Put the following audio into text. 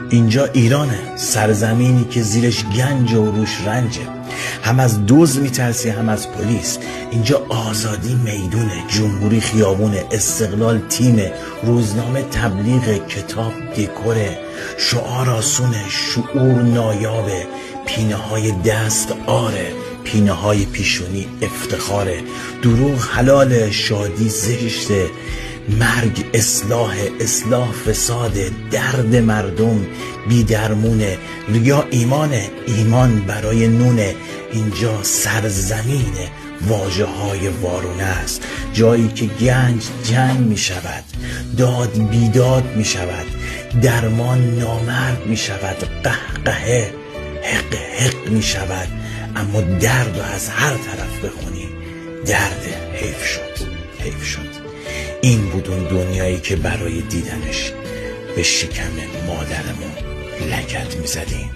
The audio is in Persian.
اینجا ایرانه، سرزمینی که زیرش گنج و روش رنجه. هم از دزد میترسی هم از پلیس. اینجا آزادی میدونه، جمهوری خیابونه، استقلال تیمه، روزنامه تبلیغ، کتاب دکوره، شعار آسونه، شعور نایابه، پینه های دست آره، پینه های پیشونی افتخاره، دروغ حلال، شادی زشته، مرگ اصلاح فساده، درد مردم بی درمونه، ریا ایمانه، ایمان برای نونه. اینجا سرزمین واژه های وارونه است، جایی که گنج جنگ می شود، داد بیداد می شود، درمان نامرد می شود، قهقه حق حق می شود. اما درد رو از هر طرف بخونی درد حیف شد. این بود اون دنیایی که برای دیدنش به شکم مادرمون لگد می زدیم.